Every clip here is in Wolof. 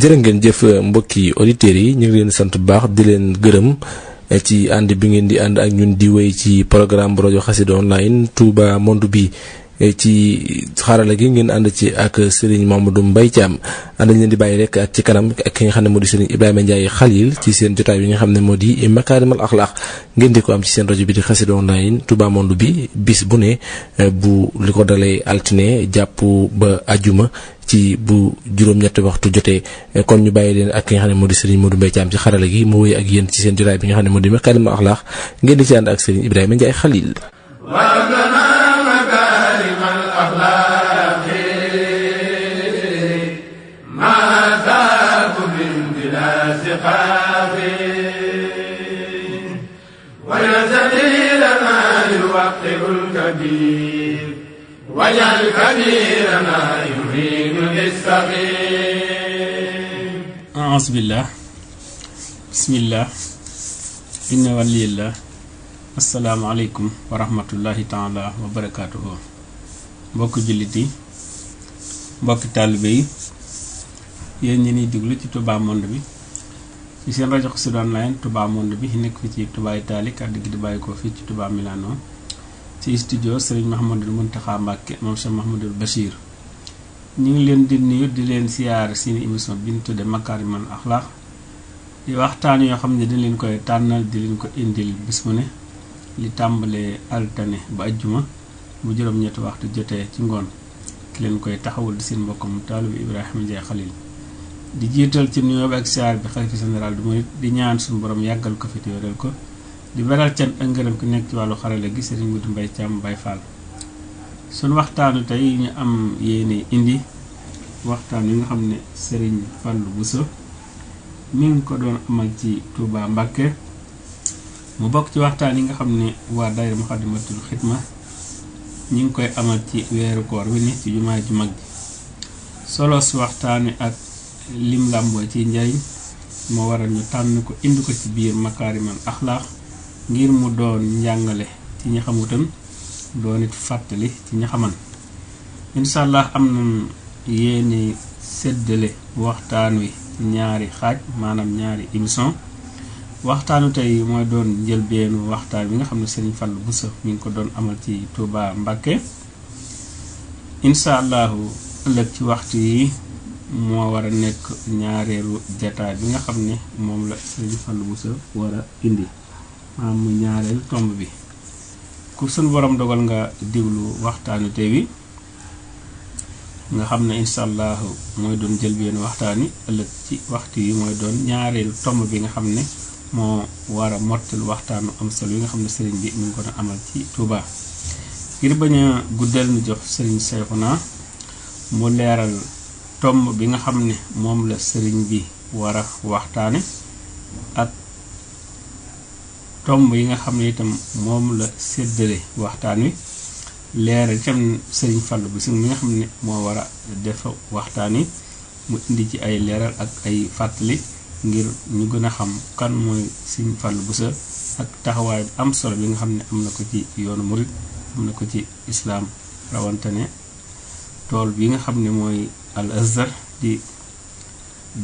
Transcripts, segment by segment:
jërë ngeen jëf mbokki auditeurs yi ñu ngi leen sant bu baax di leen gërëm ci ànd bi ngeen di ànd ak ñun di wéy ci programme bu rajo Xassida online Touba Monde bi ci xarala gi ngeen ànd ci ak Serigne Mamadou Mbaye Thiam ànd leen di bàyyi rek ak ci kanam ak ki nga xam ne moo di Serigne Ibrahima Ndiaye Khalil ci seen jotaay bi nga xam ne moo di Makarimal Akhlaq ngeen di ko am ci seen rajo bi di Xassida online Touba Monde bi bis bu ne bu li ko dalee altine jàpp ba ajjuma ci bu juróom-ñetti waxtu jotee kon ñu bàyyi leen ak ki nga xam ne moo di Serigne Modou Mbaye Thiam ci xarala gi mu wéy ak yéen ci seen jotaay bi nga xam ne moo di Makarimal Akhlaq ngeen di ci ànd ak Serigne Ibrahima Ndiaye Khalil. واجعل كبيرنا يريد للصغير. أعوذ بالله بسم الله إن ولي الله السلام عليكم ورحمة الله تعالى وبركاته. mbokk jullit yi mbokk taalibe yi yéen ñi ñuy déglu ci Touba Monde bi ci seen rajo Xassida online Touba Monde bi nekk fi ci Touba Italie kàddu gi di bàyyi ko fii ci Touba Milano ci studio Serigne Mouhamadou Mountakha Mbacké moom Cheikh Mouhamadou Bachir. ñu ngi leen di nuyu di leen siyaar seen émission bi ñu tuddee Makarimal Akhlaq di waxtaan yoo xam ne dañ leen koy tànnal di leen ko indil bis mu ne li tàmbalee altine ba ajjuma bu juróom-ñetti waxtu jotee ci ngoon ki leen koy taxawul di seen mbokkam taalibe Ibrahima Ndiaye Khalil di jiital ci nuyoo bi ak siyaar bi xalifa général du murid di ñaan suñu borom yàggal ko fi te yoreel ko di beral cant ak ngërëm ki nekk ci wàllu xarala gi Serigne Modou Mbaye Thiam Baye Fall. suñu waxtaanu tey ñu am yéene indi waxtaan yi nga xam ne Serigne Fallou Bousso mi ngi ko doon amal ci Touba Mbacké mu bokk ci waxtaan yi nga xam ne waa daayira Muxaddamatul Xidma ñi ngi koy amal ci weeru koor wi ni ci jumaa ju mag ji solo si waxtaan wi ak lim làmboo ci njariñ moo waral ñu tànn ko indi ko ci biir Makarimal Akhlaq ngir mu doon njàngale ci ñi xamutan doon it fàttali ci ñi xaman incha allah am na yéene séddale waxtaan wi ñaari xaaj maanaam ñaari émission waxtaanu tey mooy doon njëlbeenu waxtaan bi nga xam ne Serigne Fallou Bousso mi ngi ko doon amal ci Touba Mbacké incha allahu ëllëg ci waxtu yi moo war a nekk ñaareelu jataay bi nga xam ne moom la Serigne Fallou Bousso war a indi maanaam mu ñaareelu tomb bi ku suñu borom dogal nga diglu waxtaanu tey wi nga xam ne incha allahu mooy doon njëlbeenu waxtaan yi ëllëg ci waxtu yi mooy doon ñaareelu tomb bi nga xam ne moo war a mottal waxtaanu am solo yi nga xam ne Serigne bi mi ngi ko doon amal ci Touba ngir bañ a guddal ñu jox Serigne Cheikhouna mu leeral tomb bi nga xam ne moom la Serigne bi war a waxtaane ak tomb yi nga xam ne itam moom la séddale waxtaan wi leeral itam Serigne Fallou Bousso mi nga xam ne moo war a def waxtaan wi mu indi ci ay leeral ak ay fàttali ngir ñu gën a xam kan mooy Serigne Fallou Bousso ak taxawaay am solo bi nga xam ne am na ko ci yoonu murid am na ko ci islaam rawantane tool bi nga xam ne mooy Al Azhar di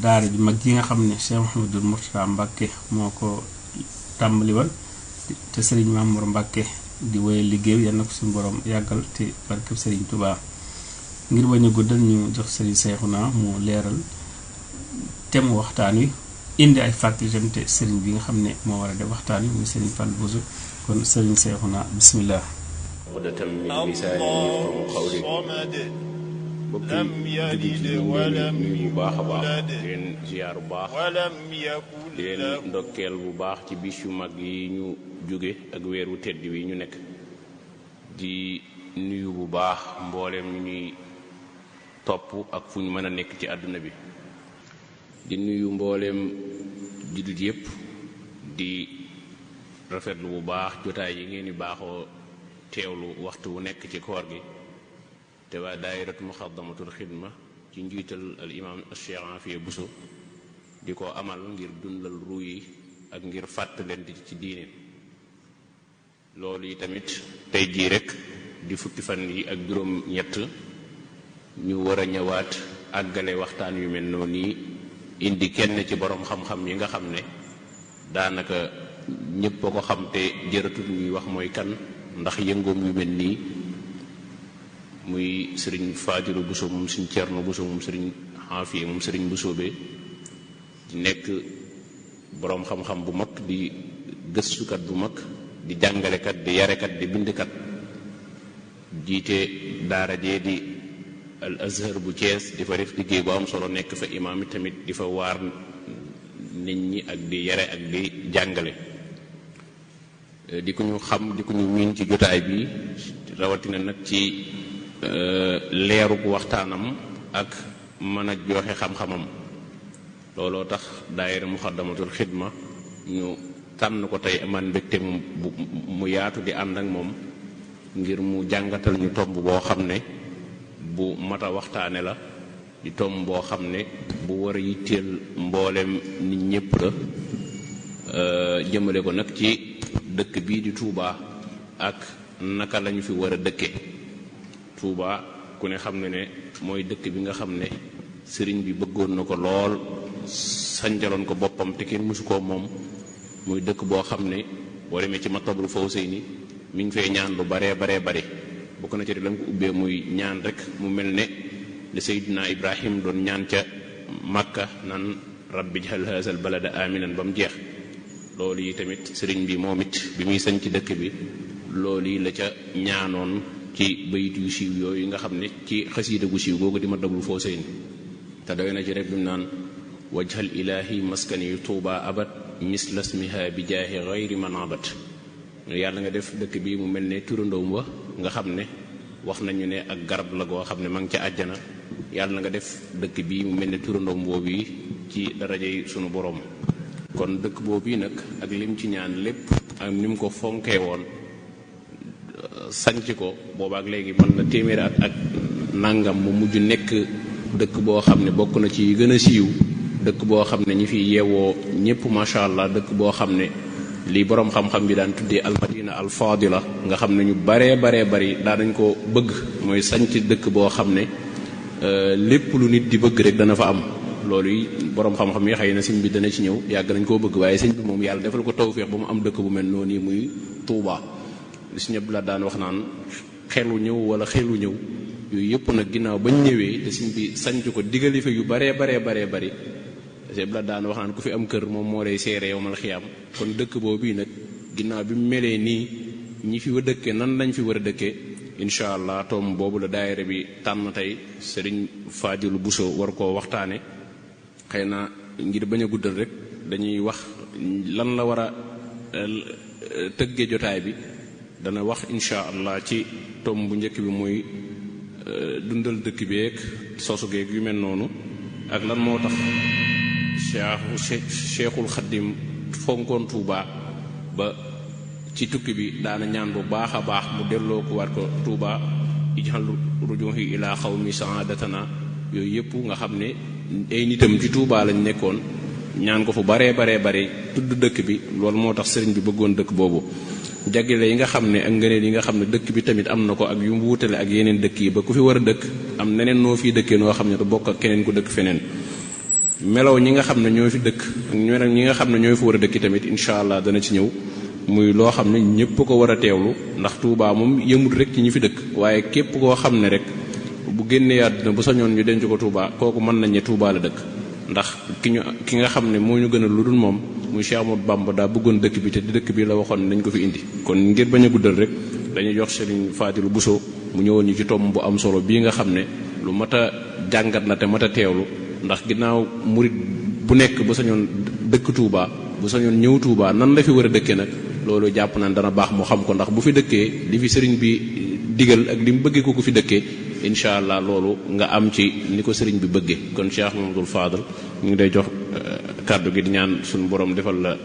daara ju mag ji nga xam ne Cheikh Mouhamadou Mourtada Mbacké moo ko tàmbali woon te Serigne Mamour Mbacké di woye liggéey yal na ko suñu borom yàggal te barkeb Serigne Touba ngir bañ a guddal ñu jox Serigne Cheikhouna mu leeral thème waxtaan wi indi ay fàttali tam te Serigne bi nga xam ne moo war a def waxtaan wi muy Serigne Fallou Bousso kon Serigne Cheikhouna bismillah. bokki jullit yi ñu leen nuyu bu baax a baax di leen ziar bu baax di leen ndokkeel bu baax ci bis yu mag yi ñu jóge ak weeru tedd wi ñu nekk di nuyu bu baax mbooleem ñu ñuy topp ak fu ñu mën a nekk ci àdduna bi di nuyu mbooleem jullit yépp di rafetlu bu baax jotaay yi ngeen di baaxoo teewlu waxtu wu nekk ci koor gi te waa daayiratu Muxaddamatul Xidma ci njiital al imam Cheikh Afia Bousso di ko amal ngir dundal ruu yi ak ngir fàttalante ci diine loolu yi tamit tey jii rek di fukki fan yi ak juróom ñett ñu war a ñëwaat àggale waxtaan yu mel noonu nii indi kenn ci borom xam-xam yi nga xam ne daanaka ñëpp a ko xam te jëratul ñuy wax mooy kan, ndax yëngoom yu mel nii, muy sëriñ Fadilu Buso moom sëriñ Cerno Buso moom sëriñ Xaafiya moom sëriñ Busoobe, di nekk boroom xam-xam bu mag, di gëstukat bu mag, di jàngalekat, di yarekat, di bindkat, jiite daara jee di al Azhar bu Thiès, di fa def liggéey bu am solo, nekk fa imaam tamit di fa waar nit ñi ak di yare ak di jàngale. di ko ñu xam, di ko ñu miin ci jotaay bi, rawatina nag ci leerug waxtaanam ak mën a joxe xam-xamam. looloo tax daayira Muxaddamatul Xidma ñu tànn ko tey amaan mbégte mu yaatu di ànd ak moom ngir mu jàngatal ñu tomb boo xam ne bu mat a waxtaane la, di tomb boo xam ne bu war a yitteel mboolem nit ñépp la, jëmale ko nag ci dëkk bii di Touba ak naka lañu fi war a dëkke. Touba ku ne xam ne mooy dëkk bi nga xam ne sëriñ bi bëggoon na ko lool, sanjaloon ko boppam te kenn mësu koo moom. muy dëkk boo xam ne boo demee ci Matlabul Fawzayni mi ngi fay ñaan lu baree bari bokk na ci la nga ko ubbee muy ñaan rek mu mel ne li Seydina Ibrahim doon ñaan ca Makka nan rabbi ja'al haazal balada aminan ba mu jeex. loolu yi tamit sëriñ bi moom it bi muy sañ ci dëkk bi loolu yi la ca ñaanoon ci bayit yu siiw yooyu nga xam ne ci xasiida gu siiw googu di Matlabul Fawzayni te doy na ci rek bi mu naan wajhal ilaahi maskani Tuuba abad misla smiha bi jaahi gayri manabat. yàlla nga def dëkk bi mu mel ne turandoom wa nga xam ne wax nañu ne ak garab la goo xam ne ma ngi ca àjjana. yàlla nga def dëkk bi mu mel ne turandoom boobu yi ci darajey sunu borom. kon dëkk boobu nag ak lim ci ñaan lépp ak ni mu ko fonkee woon sanc ko boobaak léegi mën na téeméeri at ak nangam mu mujj nekk dëkk boo xam ne bokk na ci yi gën a siiw, dëkk boo xam ne ñi fi yeewoo ñëpp macha allah, dëkk boo xam ne lii boroom xam-xam bi daan tuddee almadina alfadila nga xam ne ñu baree bari daanañ ko bëgg, mooy sanc dëkk boo xam ne lépp lu nit di bëgg rek dana fa am. loolu yi boroom xam-xam yi xëy na sëñ bi dana ci ñëw, yàgg nañ koo bëgg, waaye sëñ bi moom yàlla defal ko tawfeex ba mu am dëkk bu mel noonu muy Touba. li sëñ Abdu Lahat daan wax naan xelu ñëw wala xelu ñëw, yooyu yëpp nag ginnaaw bañ ñëwee te sëñ bi sanc ko digale fa yu baree bari sëñ Abdu Lahat daan wax naan ku fi am kër moom moo lay seere yowmal xiyaam. kon dëkk boobu nag ginnaaw bi mu melee nii, ñi fi wa dëkkee nan lañ fi war a dëkkee, incha allah tom boobu la daayira bi tànn tey sëriñ Fadilu Buso war koo waxtaane. xëy na ngir bañ a guddal rek dañuy wax lan la war a tëgge jotaay bi, dana wax incha allah ci tom bu njëkk bi muy dundal dëkk bi ak sosu geeg yu mel noonu, ak lan moo tax Cheikhul Xaddim fonkoon Touba ba ci tukki bi daana ñaan bu baax a baax mu delloo ko war ko Touba, ijhal rujuhi ila xawmi saadatana. yooyu yëpp nga xam ne ay nitam ci Touba lañ nekkoon, ñaan ko fu baree tudd dëkk bi. loolu moo tax sëriñ bi bëggoon dëkk boobu. jagleel yi nga xam ne ak ngëneel yi nga xam ne dëkk bi tamit am na ko ak yu mu wutale ak yeneen dëkk yi, ba ku fi war a dëkk am neneen noo fii dëkkee noo xam ne du bokk ak keneen ku dëkk feneen. melaw ñi nga xam ne ñoo fi dëkk ak ñi nga xam ne ñoo fi war a dëkk tamit incha allah dana ci ñëw, muy loo xam ne ñëpp ko war a teewlu. ndax Touba moom yëmut rek ci ñi fi dëkk, waaye képp koo xam ne rek bu génnee àdduna bu sañoon ñu denc ko Touba, kooku mën nañ ne Touba la dëkk. ndax ki nga xam ne moo ñu gën a lu dul moom muy Cheikh Ahmadou Bamba daa bëggoon dëkk bi te dëkk bi la waxoon nañ ko fi indi. kon ngir bañ a guddal rek dañuy jox Serigne Fadilu Buso mu ñëwoon ñu ci tomb bu am solo bii nga xam ne lu mat a jàngat la te mat a teewlu. ndax ginnaaw murit bu nekk bu sañoon dëkk Touba, bu sañoon ñëw Touba, nan la fi war a dëkkee nag loolu jàpp naan dana baax mu xam ko. ndax bu fi dëkkee li fi sëriñ bi digal ak li mu bëggee ko fi dëkkee, incha allah loolu nga am ci ni ko sëriñ bi bëggee. kon Cheikh Mamadou Fadal ñu ngi day jox kàddu gi di ñaan suñu borom defal la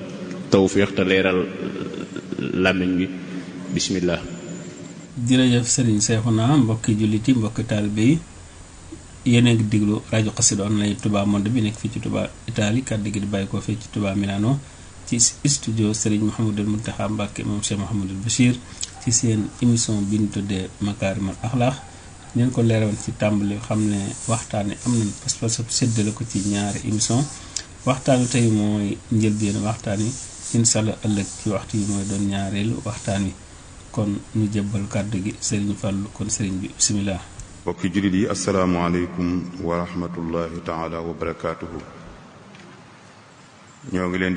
tawfiix te leeral làmmiñ bi. bismillah. jërëjëf sëriñ Seexuna, mbokki julliti, mbokki taalibe yi, yéen a ngi diglu rajo Xassida Online Touba Monde bi nekk fii ci Touba Italie. kàddu gi di bàyyi ko fii ci Touba Milano ci studio Serigne Mouhamadul Mountakha Mbacké moom Cheikh Mouhamadul Bachir ci seen émission bi ñu tuddee Makarimal Akhlaq ñu ko leeroon ci tàmbali xam ne waxtaan wi am nañ pas-pas séddale ko ci ñaari émission waxtaanu tey mooy njëlbéen waxtaan wi incha allah ëllëg ci waxtu yi mooy doon ñaareelu waxtaan wi kon ñu jébbal kàddu gi Serigne Fallou kon Serigne bi bisimilah. mbokki jullit yi asalaamaaleykum wa rahmatullahi taala wa barakaatuhu. ñoo ngi leen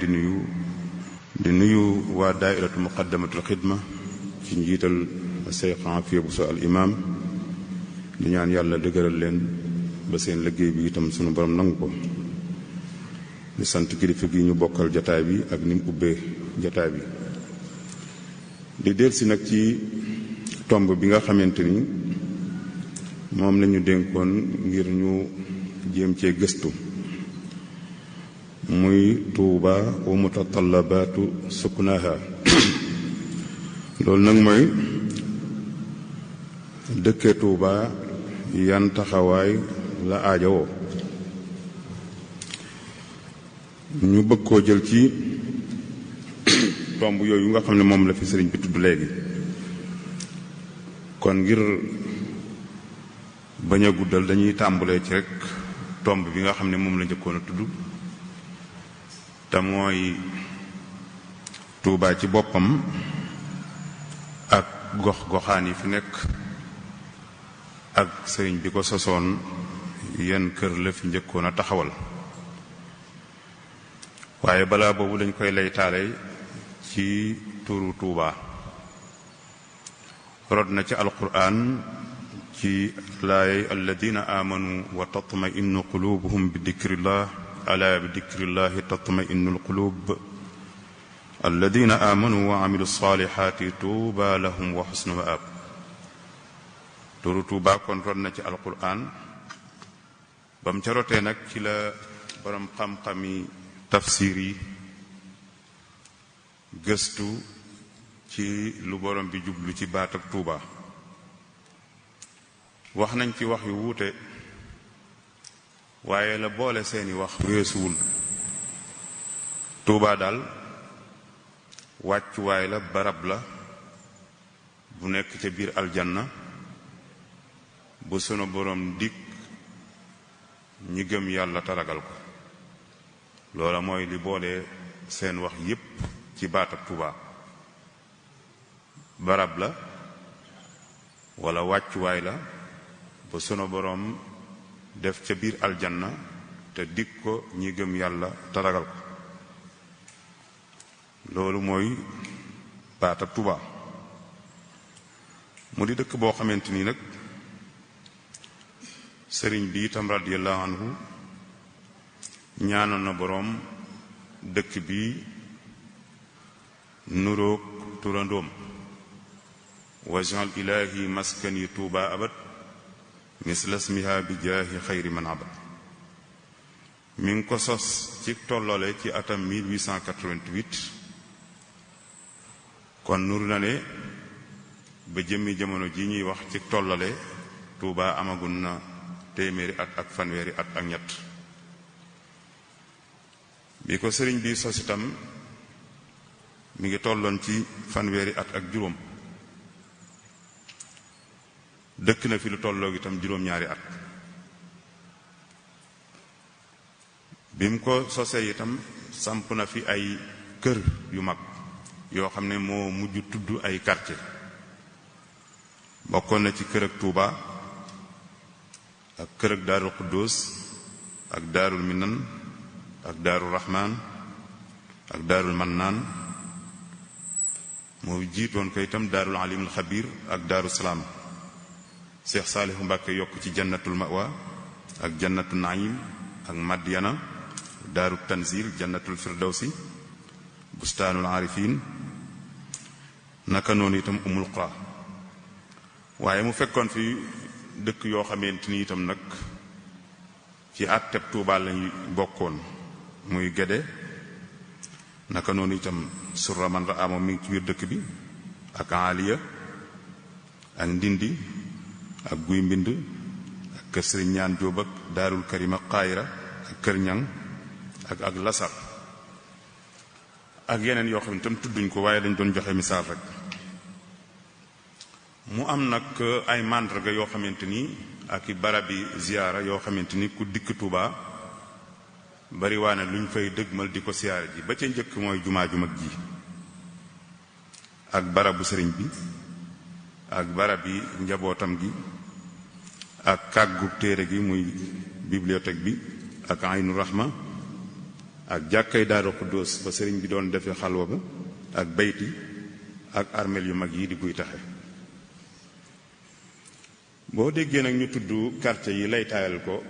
di nuyu waa daairatu muqaddamatul xidma ci njiital Cheikh Afia Bousso al imam di ñaan yàlla dëgëral leen ba seen liggéey bi itam sunu borom nangu ko. di sant kilifa gi ñu bokkal jataay bi ak ni mu ubbee jataay bi. di delsi nag ci tomb bi nga xamante ni moom lañu dénkoon ngir ñu jéem cee gëstu muy Tuuba wa mutatallabaatu suknaha. loolu nag mooy dëkke Tuuba yan taxawaay la aajowoo. ñu bëgg koo jël ci tomb yooyu nga xam ne moom la fi sëriñ bi tudd léegi. kon ngir bañ a guddal dañuy tàmbalee ci rek tomb bi nga xam ne moom la njëkkoon a tudd te mooy Tuubaa ci boppam ak gox-goxaan yi fi nekk ak sëriñ bi ko sosoon yenn kër la fi njëkkoon a taxawal. waaye balaa boobu dañ koy lay taale ci turu Tuubaa. rod na ci alquran ci laay alladina amanu wa tatma'innu qulubuhum bi dikrillah ala bi dikrillahi tatma'innu alqulub alladina amanu wa amilu salihati tuuba lahum wa husnu ma'ab. turu Tuubaa kon rod na ci alquran bam ca rotee nag ci la borom xam-xami tafsir yi gëstu ci lu borom bi jublu ci baat ak Tuuba. wax nañ ci wax yu wuute waaye la boole seeni wax weesuwul Tuuba daal wàccuwaay la barab la bu nekk ca biir aljanna bu sunu borom dikk ñi gëm yàlla taragal ko. loola mooy li boole seen wax yépp ci baat ak Tuuba. barab la wala wàccuwaay la ba sunu boroom def ca biir aljanna te dig ko ñi gëm yàlla te ragal ko. loolu mooy baat ak Tuuba. mu di dëkk boo xamante ni nag sëriñ bi itam radiyallahu anhu ñaanoon na boroom dëkk bi nuroog turandoom wajal ilahi maskani Tuuba abad misla ismiha bi jaahi xayri man abad. mi ngi ko sos ci tollole ci atam 1888 kon nuru na ne ba jëmmi jamono ji ñuy wax ci tollole Tuuba amagun na téeméeri at ak fanweeri at ak ñett. bi ko sëriñ bi sos itam mi ngi tolloon ci fanweeri at ak juróom. dëkk na fi lu tolloog itam juróom-ñaari at. bi mu ko sosee itam samp na fi ay kër yu mag yoo xam ne moo mujj tudd ay quartier. bokkoon na ci kër ak Tuuba ak kër ak Daarul Quddus ak Daarul Minan ak Daarul Rahman ak Daarul Mannaan. moo jiitoon ko itam Daarul Alimul Xabiir ak Daaru Salaam. Cheikh Saalihu Mbàkke yokk ci jannatul mawa ak jannatul naim ak Madyana Daarul Tanzil jannatul firdawsi bustaanul aarifin naka noonu itam umul qura. waaye mu fekkoon fi dëkk yoo xamante ni itam nag ci àtteb Tuuba lañuy bokkoon muy Gédé naka noonu itam surra man ra amoom mi ngi ci biir dëkk bi ak Aliya ak Ndindi ak Guy Mbind ak kër Sëriñ Ñaan Jóob ak Daarul Karim ak Xaayira ak kër Ñang ak Lasar ak yeneen yoo xam ne tam tudduñ ko waaye dañ doon joxe misaal rek. mu am nag ay màndarga yoo xamante ni ak i barabi ziyaara yoo xamante ni ku dikk Tuuba bari waane lu ñu fay dëgmal di ko siyaara ji ba ca njëkk mooy jumaa ju mag ji ak barabu sëriñ bi ak barabi njabootam gi ak kàggu téere gi muy bibliothèque bi ak aynu rahma ak jàkkay Daaru Xuddoos fa sëriñ bi doon defe xalwa ba ak bayti ak armeel yu mag yi di guy taxe boo déggee nag ñu tudd quartier yi lay taayal ko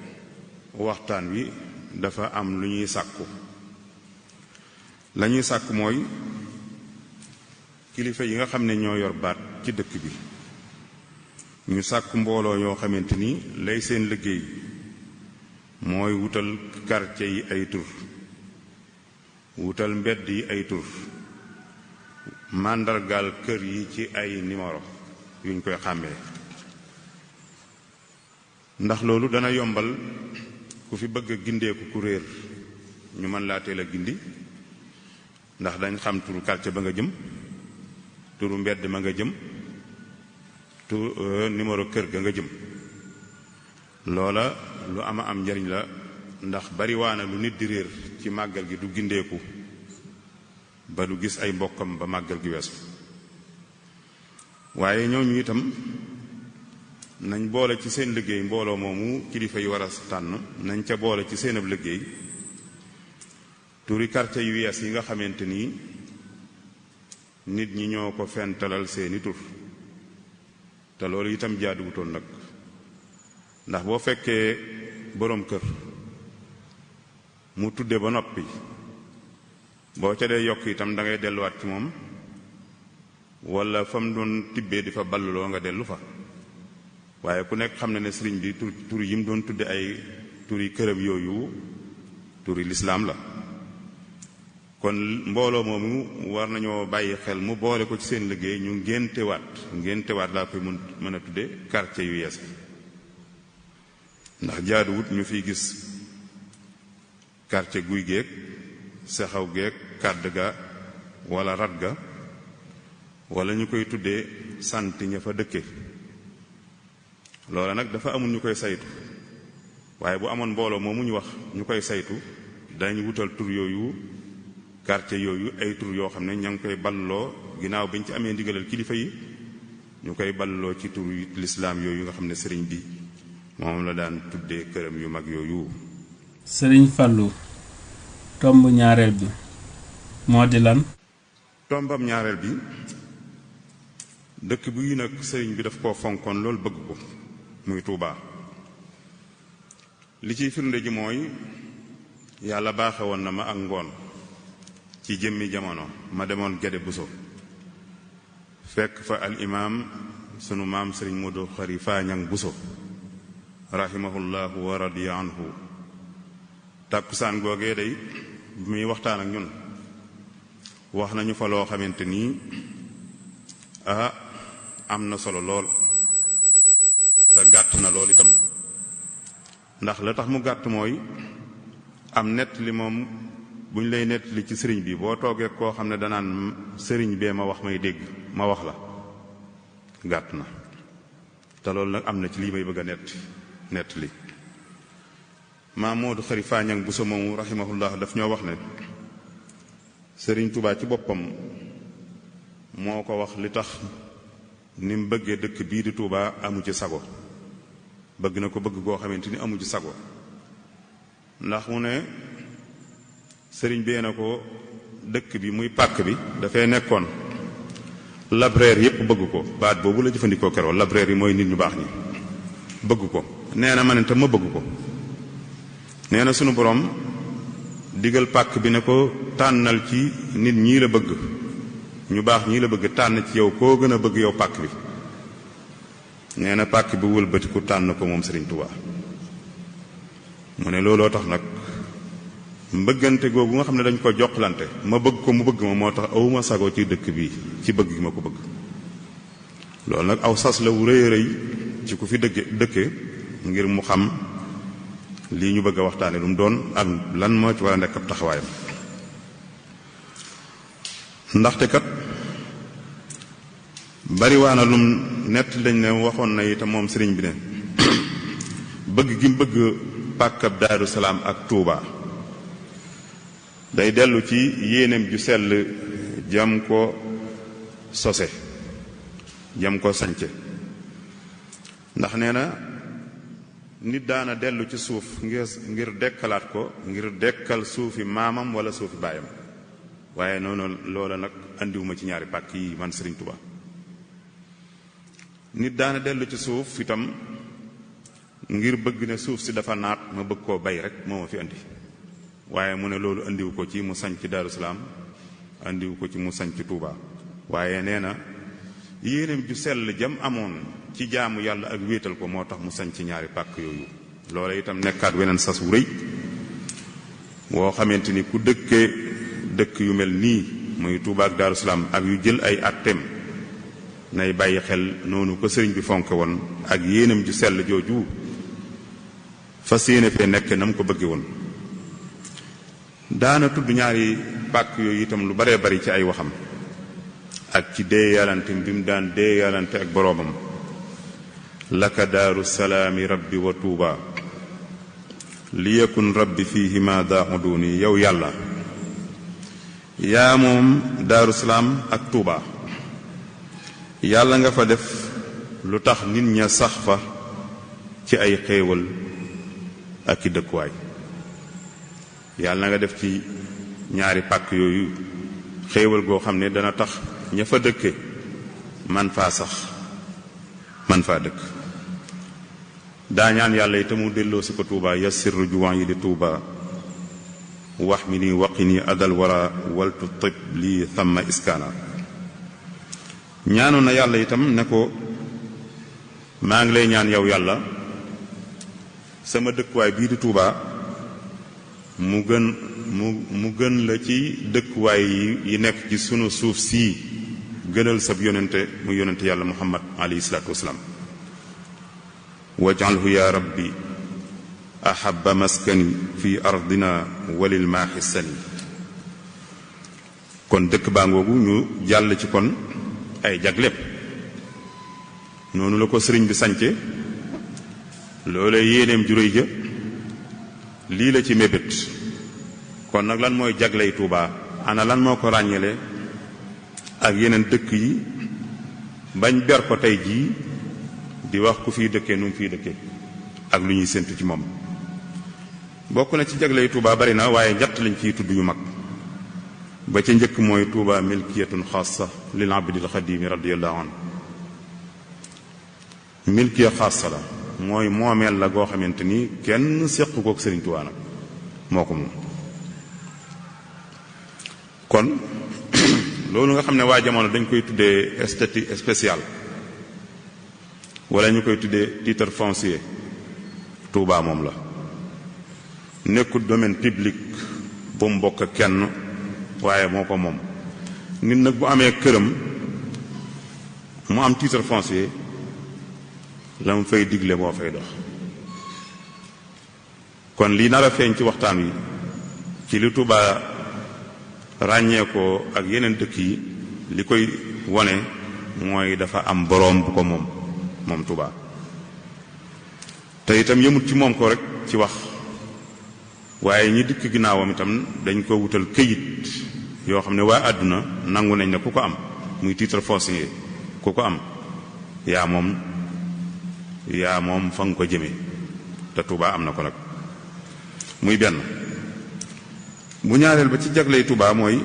waxtaan wi dafa am lu ñuy sàkku la ñuy sàkku mooy kilifa yi nga xam ne ñoo yor baat ci dëkk bi ñu sàkku mbooloo yoo xamante ni lay seen liggéey mooy wutal quartier yi ay tur wutal mbedd yi ay tur màndargaal kër yi ci ay numéro yuñ koy xàmmee ndax loolu dana yombal ku fi bëgg a gindeeku ku réer ñu mën laa teel a gindi ndax dañ xam turu quartier ba nga jëm turu mbedd ma nga jëm numéro kër ga nga jëm loola lu ama am njariñ la ndax bari waana lu nit di réer ci màggal gi du gindeeku ba du gis ay mbokkam ba màggal gi weesu waaye ñooñu itam nañ boole ci seen liggéey mbooloo moomu kilifa yi war a tànn nañ ca boole ci seen ab liggéey turi quartier yu yees yi nga xamante ni nit ñi ñoo ko fentalal seeni tur te loolu itam jaaduwutoon nag ndax boo fekkee boroom kër mu tudde ba noppi boo ca dee yokk itam da ngay delluwaat ci moom walla fa mu doon tibbee di fa balluloo nga dellu fa waaye ku nekk xam na ne sëriñ bi tur yi mu doon tudde ay turi këram yooyu turi lislaam la kon mbooloo moomu war nañoo bàyyi xel mu boole ko ci seen liggéey ñu ngéntewaat laa koy mën a tudde quartier yu yees ndax jaaduwut ñu fiy gis quartier guy geek sexaw geek kàdd ga wala rat ga wala ñu koy tuddee sant ña fa dëkke loola nag dafa amul ñu koy saytu waaye bu amoon mbooloo moomu ñu wax ñu koy saytu dañu wutal tur yooyu quartier yooyu ay tur yoo xam ne ña ngi koy balloo ginnaaw bi ñu ci amee ndigalal kilifa yi ñu koy balloo ci tur lislaam yooyu nga xam ne sëriñ bi moom la daan tuddee këram yu mag yooyu. sëriñ Fallou tomb ñaareel bi moo di lan. tombam ñaareel bi dëkk bi nag sëriñ bi daf koo fonkoon loolu bëgg ko muy Tuubaa li ciy firnde ji mooy yàlla baaxe woon na ma ak ngoon ci jëmmi jamono ma demoon Gede Buso fekk fa al imaam sunu maam sëriñ Modou Khari Faañang Buso rahimahullahu wa radiya anhu tàkkusaan googee day bi muy waxtaan ak ñun wax nañu fa loo xamante nii am na solo lool te gàtt na lool itam ndax la tax mu gàtt mooy am nettali moom bu ñu lay nettali ci sëriñ bi boo toogee koo xam ne danaan sëriñ bee ma wax may dégg ma wax la gàtt na te loolu nag am na ci lii may bëgg a nettali Maam Moodu Xari Faañang bu sa moomu rahimahullah daf ñoo wax ne sëriñ Tuubaa ci boppam moo ko wax li tax ni mu bëggee dëkk bii di Tuubaa amu ci sago bëgg na ko bëgg goo xamante ni amu ci sago ndax mu ne sëriñ bee na ko dëkk bi muy pàkk bi dafay nekkoon labraire yépp bëgg ko baat boobu la jëfandikoo keroog labraire yi mooy nit ñu baax ñi bëgg ko nee na ma ne tam ma bëgg ko nee na sunu borom digal pàkk bi ne ko tànnal ci nit ñii la bëgg ñu baax ñii la bëgg tànn ci yow koo gën a bëgg yow pàkk bi nee na pàkk bi wëlbatiku tànn ko moom Sëriñ Tuubaa mu ne looloo tax nag mbëggante googu nga xam ne dañ ko joxlante ma bëgg ko mu bëgg ma moo tax awuma sago ci dëkk bi ci bëgg gi ma ko bëgg loolu nag aw sas la wu rëy a rëy ci ku fi dëkke ngir mu xam lii ñu bëgg a waxtaane lu mu doon ak lan moo ci war a nekk ab taxawaayam ndaxte kat bariwaana lum nett lañ ne waxoon na itam moom sëriñ bi ne bëgg gi bëgg pàkkab Daaru Salaam ak Tuuba day dellu ci yéeneem ju sell jam ko sose jam ko sañce ndax nee na nit daana dellu ci suuf ngir dekkalaat ko ngir dekkal suufi maamam wala suufi baayam waaye noonu loola nag andiwuma ci ñaari pàkk yi man Sëriñ Tuuba nit daana dellu ci suuf itam ngir bëgg ne suuf si dafa naat ma bëgg koo bay rek moo ma fi andi waaye mu ne loolu andiwu ko ci mu sañc Daaru Salaam andiwu ko ci mu sañc Tuuba waaye nee na yéeneem ju sell jam amoon ci jaamu yàlla ak wéetal ko moo tax mu sañc ñaari pàkk yooyu loola itam nekkaat weneen sas wu rëy woo xamante ni ku dëkkee dëkk yu mel nii muy Tuuba ak Daaru Salaam ak yu jël ay atteem nay bàyyi xel noonu ko sëriñ bi fonke woon ak yéenam ju sell jooju fas yéene fee nekk na mu ko bëgge woon daana tudd ñaari pàkk yooyu itam lu baree bari ci ay waxam ak ci déeyalante bi mu daan déeyalante ak boroomam laka daaru salaami rabbi wa tuuba li yakun rabbi fiihima daaxuduni yow yàlla yaa moom Daaru Salaam ak Tuuba yàlla nga fa def lu tax nit ña sax fa ci ay xéewal ak i dëkkuwaay yàlla nga def ci ñaari pàkk yooyu xéewal goo xam ne dana tax ña fa dëkke man faa sax man faa dëkk daa ñaan yàlla itam mu delloo si ko Tuuba yassir rujuwan yi di Tuuba wax mi ni waqi ni adal wara waltu tib lii thamma iskaana ñaanoon na yàlla itam ne ko maa ngi lay ñaan yow yàlla sama dëkkuwaay bii di Tuuba mu gën la ci dëkkuwaay yi nekk ci sunu suuf sii gënal sab yonente mu yonente yàlla muhammad alayhi salaatu wasalaam wajalhu ya rabbi ahaba maskani fi ardina walil maaxi sani kon dëkk baa ngoogu ñu jàll ci kon ay jagleem noonu la ko sëriñ bi sañce loolee yéeneem juróy ja lii la ci mébét kon nag lan mooy jagley Tuuba ana lan moo ko ràññele ak yeneen dëkk yi bañ ber ko tey jii di wax ku fiy dëkkee nu mu fiy dëkkee ak lu ñuy séntu ci moom bokk na ci jagley Tuuba bari na waaye ñett lañ ciy tudd yu mag ba ca njëkk mooy Tuuba milkiyatun xaasa lil abdil xadimi radiyallahu anhu milkiya xaasa la mooy moomeel la goo xamante ni kenn séq kook Sëriñ Tuuba nag moo ko moom kon loolu nga xam ne waa jamono dañ koy tuddee statut spécial wala ñu koy tuddee titre foncier Tuuba moom la nekkul domaine public bu mu bokk kenn waaye moo ko moom nit nag bu amee këram mu am titre foncier la mu fay digle moo fay dox kon lii nar a feeñ ci waxtaan wi ci li Tuuba ràññee ko ak yeneen dëkk yi li koy wone mooy dafa am boroom bu ko moom Tuuba te itam yëmut ci moom ko rek ci wax waaye ñi dikk ginnaawam itam dañ ko wutal këyit yoo xam ne waa àdduna nangu nañ ne ku ko am muy titre foncier ku ko am yaa moom fa nga ko jëme te Tuuba am na ko nag muy benn bu ñaareel ba ci jagley Tuuba mooy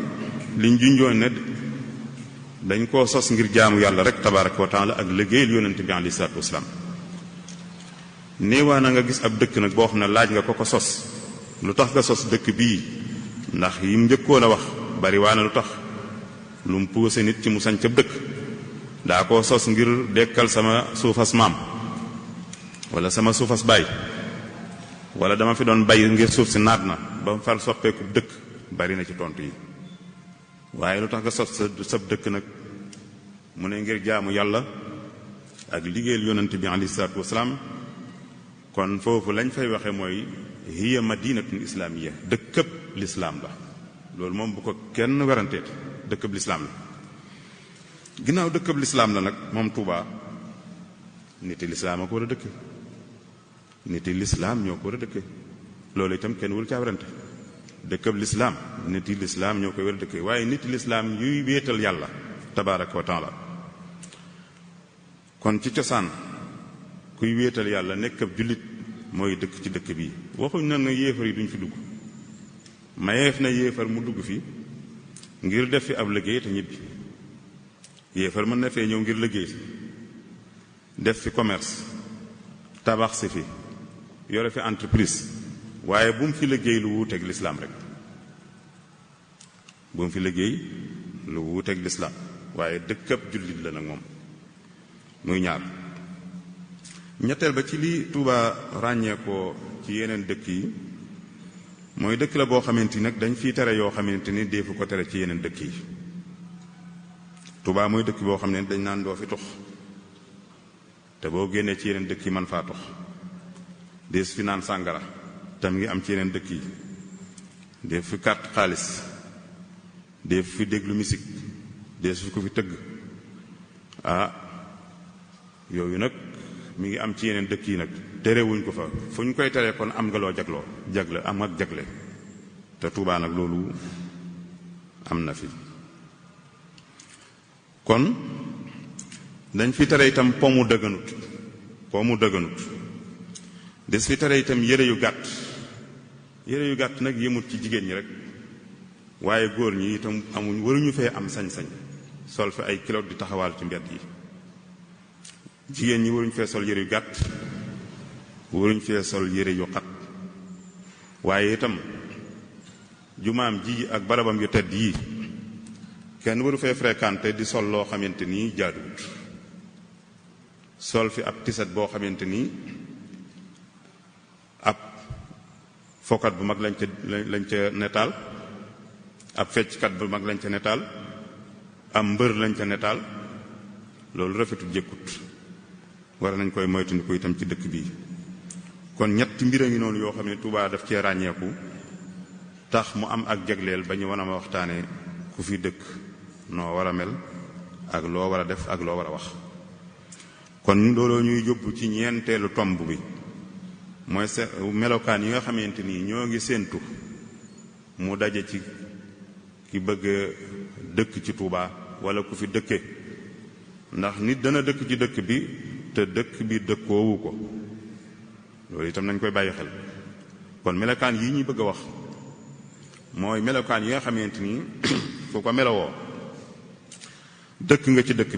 liñ junjoon ne dañ koo sos ngir jaamu yàlla rek tabaaraka wa taala ak liggéeyal yonent bi alayhi salaatu wasalaam néewaa na nga gis ab dëkk nag boo xam ne laaj nga ko sos lu tax nga sos dëkk bii ndax yim njëkkoon a wax bari waa na lu tax lu mu puuse nit ci mu sañ ca dëkk daa koo sos ngir dekkal sama suufas maam wala sama suufas baay wala dama fi doon bay ngir suuf si naat na ba mu far soppeeku dëkk bari na ci tontu yi waaye lu tax nga sos sa dëkk nag mu ne ngir jaamu yàlla ak liggéeyal yonent bi alayhi salaatu wasalaam kon foofu lañ fay waxe mooy hiya madinatun islaamiya dëkkëb lislaam la loolu moom bu ko kenn weranteet dëkkëb lislaam la ginnaaw dëkkab lislaam la nag moom Touba niti lislaam a ko war a dëkke niti lislaam ñoo ko war a dëkke loolu itam kenn wul caa werante dëkkab lislaam niti lislaam ñoo koy war a dëkke waaye niti lislaam yuy wéetal yàlla tabaaraka wa taala kon ci cosaan kuy wéetal yàlla nekk ab jullit mooy dëkk ci dëkk bii waxuñ na yéefar yi duñ fi dugg mayeef na yéefar mu dugg fi ngir def fi ab liggéey te ñibbi yéefar mën na fee ñëw ngir liggéey def fi commerce tabax si fi yore fi entreprise waaye bu mu fi liggéey lu wuuteeg lislaam rek bu mu fi liggéey lu wuuteeg lislaam waaye dëkkab jullit la nag moom muy ñaar ñetteel ba ci li Touba ràññee ko ci yeneen dëkk yi mooy dëkk la boo xamante ni nag dañ fiy tere yoo xamante ni deefu ko tere ci yeneen dëkk yi Touba mooy dëkk boo xam ne dañ naan doo fi tux te boo génnee ci yeneen dëkk yi man faa tux dees fi naan sàngara tam ngi am ci yeneen dëkk yi def fi carte xaalis def fi déglu musique dees fi ko fi tëgg yooyu nag mi ngi am ci yeneen dëkk yi nag terewuñ ko fa fu ñu koy teree kon am nga loo jagle am ak jagle te Touba nag loolu am na fi kon dañ fi tere itam po mu dëgganut des fi tere itam yére yu gàtt nag yëmut ci jigéen ñi rek waaye góor ñi itam waruñu fee am sañ-sañ sol fi ay kilo di taxawaal ci mbedd yi jigéen ñi waruñu fee sol yére yu gàtt waruñu fee sol yére yu xat waaye itam jumaam ji ak barabam yu tedd yi kenn waru fee fréquenté di sol loo xamante ni jaaduwut sol fi ab tiset boo xamante ni ab fokat bu mag lañ ca netaal ab fecckat bu mag lañ ca netaal am mbër lañ ca netaal loolu rafetul jëkkut war nañ koy moytandiku itam ci dëkk bii kon ñetti mbir a ngi noonu yoo xam ne Touba daf cee ràññeeku tax mu am ak jagleel ba ñu war a waxtaane ku fi dëkk noo war a mel ak loo war a def ak loo war a wax kon looloo ñuy yóbbu ci ñeenteelu tomb bi mooy melokaan yi nga xamante ni ñoo ngi séentu mu daje ci ki bëgg dëkk ci Touba wala ku fi dëkke ndax nit dana dëkk ci dëkk bi te dëkk bi dëkkoowu ko loolu itam nañ koy bàyyi xel kon melokaan yi ñuy bëgg a wax mooy melokaan yi nga xamante ni fu ko melowoo dëkk nga ci dëkk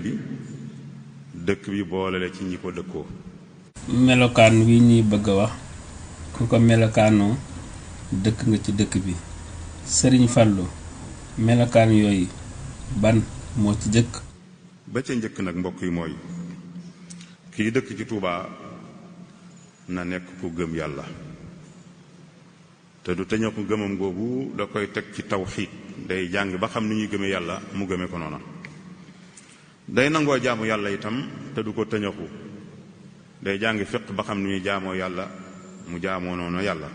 bi boolale ci ñi ko dëkkoo. melokaan wi ñuy bëgg a wax ku ko melokaanoo dëkk nga ci dëkk bi Sëriñ Fallu melokaan yooyu ban moo ci jëkk. ba ca njëkk nag mbokk yi mooy kii dëkk ci Touba na nekk ku gëm yàlla te du teñoo ko gëmam googu da koy teg ci tawxiid day jàng ba xam ni ñuy gëme yàlla mu gëme ko noona day nangoo jaamu yàlla itam te du ko tëñaxu day jàng fiq ba xam ni ñuy jaamoo yàlla mu jaamoo noonu yàlla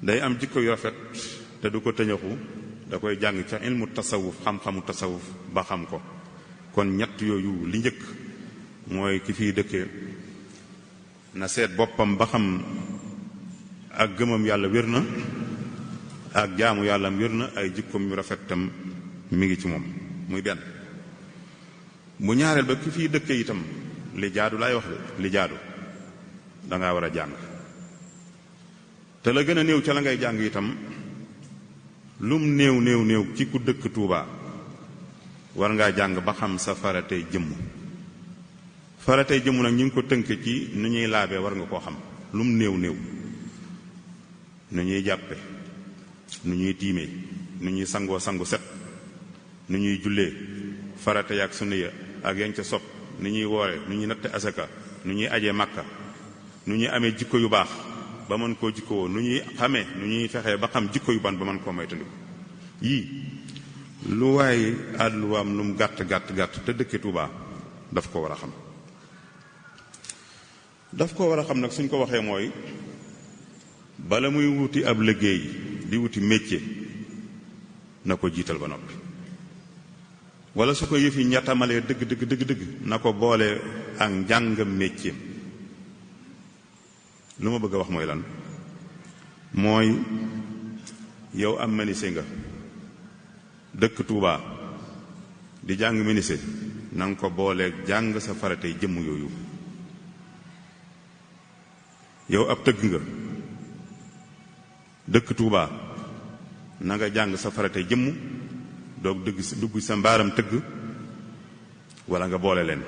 day am jikko yu rafet te du ko tëñaxu da koy jàng ca ilmu tasawuf xam-xamu tasawuf ba xam ko kon ñett yooyu li njëkk mooy ki fiy dëkkee na seet boppam ba xam ak gëmam yàlla wér na ak jaamu yàllam wér na ay jikkoom yu rafet tam mi ngi ci moom muy benn bu ñaareel ba ki fiy dëkkee itam li jaadu laay wax de li jaadu dangaa war a jàng te la gën a néew ca la ngay jàng itam lum néew ci ku dëkk Touba war ngaa jàng ba xam sa faratey jëmm nag ñu ngi ko tënk ci nu ñuy laabee war nga koo xam lum néew nu ñuy jàppe nu ñuy tiimee nu ñuy sangoo sangu set nu ñuy jullee farata yaak sunna ya ak yañ ca sopp nu ñuy woore nu ñuy natte asaka nu ñuy ajee màkka nu ñuy amee jikko yu baax ba mën koo jikkowoo nu ñuy xamee nu ñuy fexee ba xam jikko yu ban ba mën koo moytandiku yii lu waaye àlluwaam lu mu gàtt te dëkke Touba daf ko war a xam nag suñ ko waxee mooy bala muy wuti ab liggéey di wuti métier na ko jiital ba noppi wala su ko yëf yi ñettamalee dëgg na ko boole ak njàngam métier. lu ma bëgg a wax mooy lan mooy yow am menuisier nga dëkk Touba di jàng menuisier na nga ko booleeg jàng sa faratey jëmm yooyu. yow ab tëgg nga dëkk Touba na nga jàng sa faratey jëmm doog dugg sa mbaaram tëgg wala nga boole leen.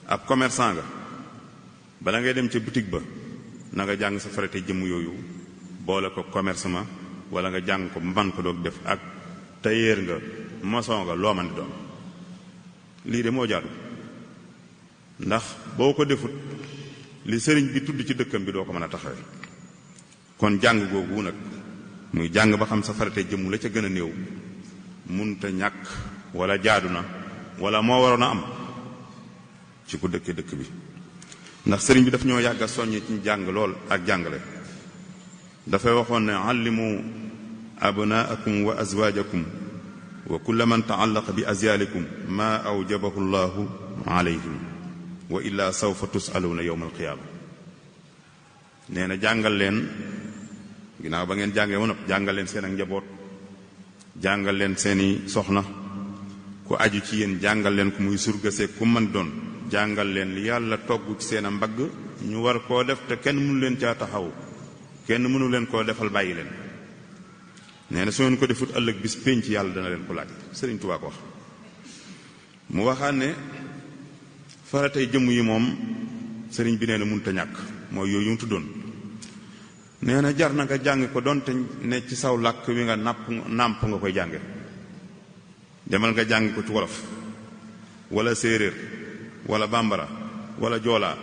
ab commerçant nga bala ngay dem ca boutique ba na nga jàng sa faratey jëmm yooyu boole ko commerçant wala nga jàng ko man ko doog def. ak tailleur nga maçon nga loo man di doon. lii de moo jaadu ndax boo ko defut li sëriñ bi tudd ci dëkkam bi doo ko mën a taxawee. kon jàng googu nag muy jàng ba xam sa faratey jëmm la ca gën a néew munta ñàkk wala jaadu na wala moo waroon a am ci ku dëkkee dëkk bi. ndax sëriñ bi daf ñoo yàgg a soññee ci jàng lool ak jàngale. dafay waxoon ne allimu abnaakum wa azwaajakum wa kulla man taallaqa bi azyaalikum maa awjabahu llahu alayhim wa illaa sawfa tusaluuna yowma alqiyaama. nee na jàngal leen ginnaaw ba ngeen jàngee ba noppi jàngal leen seen ak njaboot jàngal leen seeni soxna ku aju ci yéen jàngal leen ku muy surgasee ku mën doon jàngal leen li yàlla togg ci seen a mbagg ñu war koo def te kenn mënu leen caa taxaw kenn mënu leen koo defal bàyyi leen. nee na su ngeen ko defut ëllëg bis pénc yàlla dana leen ko laaj. Sëriñ Tuubaa ko wax. mu waxaat ne faratey jëmm yi moom sëriñ bi nee na mënut a ñàkk mooy yooyu mu tuddoon. nee na jar na nga jàng ko doonte ne ci saw làkk wi nga nàmp nga koy jànge. demal nga jàng ko ci wolof wala séeréer wala bambara wala joolaa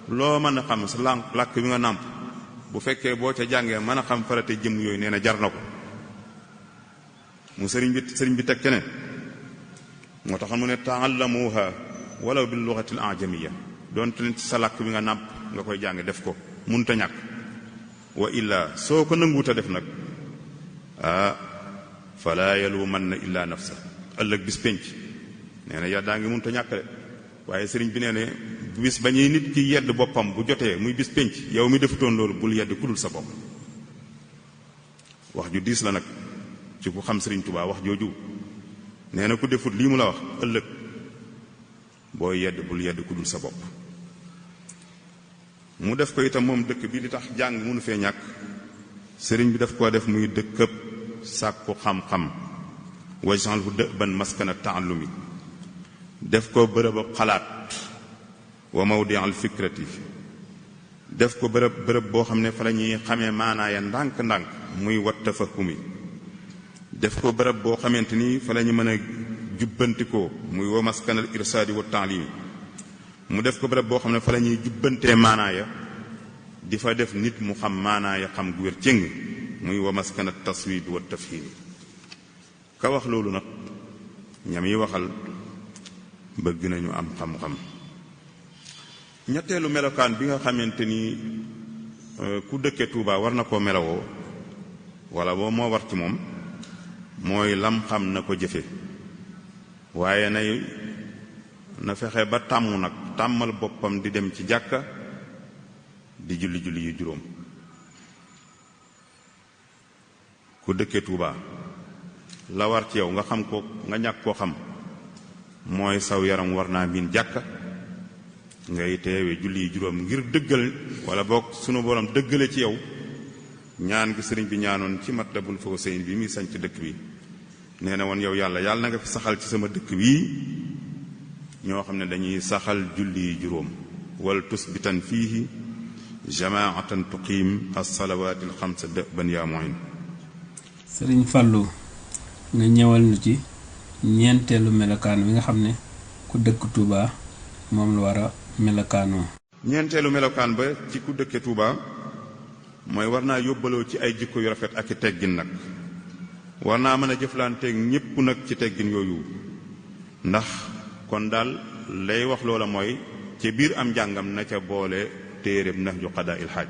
loo mën a xam sa làkk wi nga nàmp bu fekkee boo ca jàngee mën a xam faratey jëmm yooyu nee na jar na ko. mu sëriñ bi teg ca ne moo tax mu ne taallamuha walaw bil lughati al ajamiyya doonte ne ci sa làkk bi nga nàmp nga koy jàng def ko munta ñàkk. wa illaa soo ko nanguuta def nag fala yalumanna illa nafsa ëllëg bis pénc nee na yaa ngi munta ñàkk de waaye sëriñ bi nee ne bis ba ñuy nit ki yedd boppam bu jotee muy bis pénc yow mi defutoon loolu bul yedd ku dul sa bopp. wax ju diis la nag ci ku xam Sëriñ Tuubaa wax jooju nee na ku defut lii mu la wax ëllëg booy yedd bul yedd ku dul sa bopp. mu def ko itam moom dëkk bi li tax jàng mënu fee ñàkk sëriñ bi daf koo def muy dëkkëb sàkku xam-xam waj'alhu da'ban maskana ta'allumi def ko bërëb xalaat wa mawdi'al fikrati def ko bërëb boo xam ne fa la ñuy xamee maanaaya ndànk-ndànk muy wat tafahumi def ko bërëb boo xamante ni fa la ñu mën a jubbantikoo muy wa maskanal irsaadi wa ta'limi mu def ko bërëb boo xam ne fa la ñuy jubbantee maanaaya di fa def nit mu xam maanaaya xam gu wér cëng muy wa maskanat taswid wa tafhimi. ka wax loolu nag ñam yi waxal bëgg nañu am xam-xam. ñetteelu melokaan bi nga xamante ni ku dëkke Tuuba war na koo melawoo wala boo moo war ci moom mooy lam xam na ko jëfe waaye na fexe ba tàmm nag tàmmal boppam di dem ci jàkka di julli yu juróom. ku dëkke Tuuba la war ci yow nga xam ko nga ñàkk koo xam mooy saw yaram war naa miin jàkka ngay teewe julli yu juróom ngir dëggal wala boog sunu borom dëggale ci yow ñaan gi sëriñ bi ñaanoon ci Matlabul Fawzayni bi muy sañ ci dëkk bi nee na woon yow yàlla na nga fi saxal ci sama dëkk bii ñoo xam ne dañuy saxal julli yu juróom wal tusbitan fiihi jamaatan tuqiim as-salawaatil xamsa da'ban yaa mu'in. sëriñ Fallou nga ñëwal nu ci ñeenteelu melokaan wi nga xam ne ku dëkk Touba moom la war a melokaanoo. ñeenteelu melokaan ba ci ku dëkke Touba mooy war naa yóbbaloo ci ay jikko yu rafet ak i teggin nag war naa mën a jëflanteeg ñépp nag ci teggin yooyu ndax kon daal lay wax loola mooy ci biir am njàngam na ca boole téeréb Nahju Qadaa'il Haaj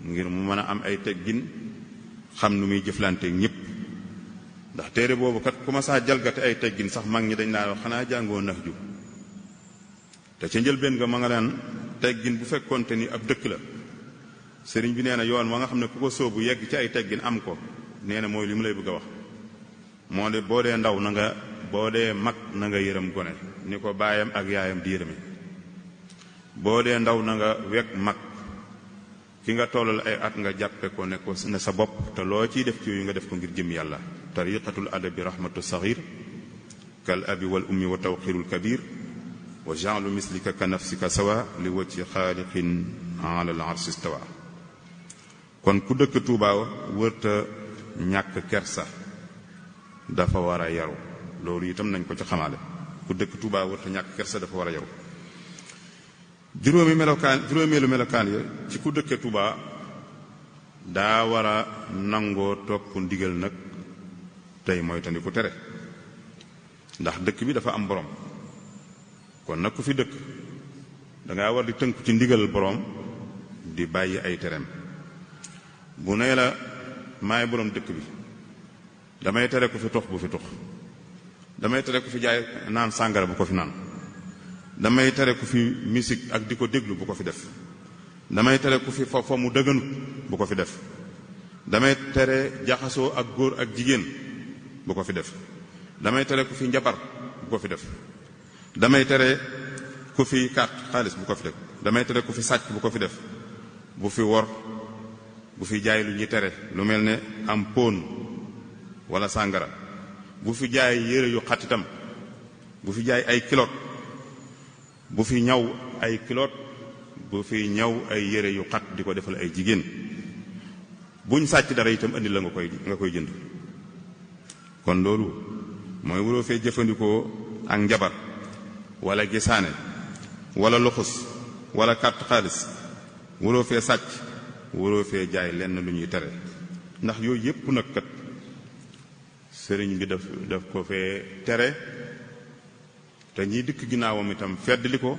ngir mu mën a am ay teggin xam nu muy jëflanteeg ñépp ndax téere boobu kat ku ma saa jalgate ay teggin sax mag ñi dañ naa wax xanaa jàngoo nax ju te ca njëlbéen nga ma nga naan teggin bu fekkoonte ni ab dëkk la sëriñ bi nee na yoon wa nga xam ne ku ko sóobu yegg ci ay teggin am ko nee na mooy li mu lay bëgg a wax moo de boo dee ndaw na nga boo dee mag na nga yërëm gone ni ko baayam ak yaayam di yërëme boo dee ndaw na nga wekk mag ki nga tollal ay at nga jàppe ko ne ko ne sa bopp te loo ciy def ci yooyu nga def ko ngir jëm yàlla tariqatul adabi rahmatu saghir kal abi wal ummi wa tawqirul kabir wa ja'lu mislika ka nafsika sawa li wajhi xaaliqin ala al arsi istawa kon ku dëkk Tuuba wërta ñàkk kersa dafa war a yaru loolu itam nañ ko ci xamaale ku dëkk Tuuba wërta ñàkk kersa dafa war a yaru juróomeelu melokaan ya ci ku dëkke Tuuba daa war a nangoo topp ndigal nag tey mooy tandi ku tere ndax dëkk bi dafa am borom kon nag ku fi dëkk dangaa war di tënku ci ndigal borom di bàyyi ay tereem bu nee la maay borom dëkk bi damay tere ku fi tux bu fi tux damay tere ku fi jaay naan sàngara bu ko fi naan damay tere ku fi musique ak di ko déglu bu ko fi def damay tere ku fi fo mu dëgganut bu ko fi def damay tere jaxasoo ak góor ak jigéen bu ko fi def damay tere ku fi njabar bu ko fi def damay tere ku fi carte xaalis bu ko fi def damay tere ku fi sàcc bu ko fi def bu fi wor bu fi jaay lu ñuy tere lu mel ne am pon wala sàngara bu fi jaay yére yu xatitam bu fi jaay ay kilot bu fi ñaw ay kilot bu fi ñaw ay yére yu xat di ko defal ay jigéen buñ sàcc dara itam andi la nga koy jënd kon loolu mooy waroo fee jëfandikoo ak njabar wala gisaane wala luxus wala carte xaalis waroo fee sàcc waroo fee jaay lenn lu ñuy tere ndax yooyu yépp nag kat sëriñ bi daf ko fee tere te ñiy dikk ginnaawam itam feddli ko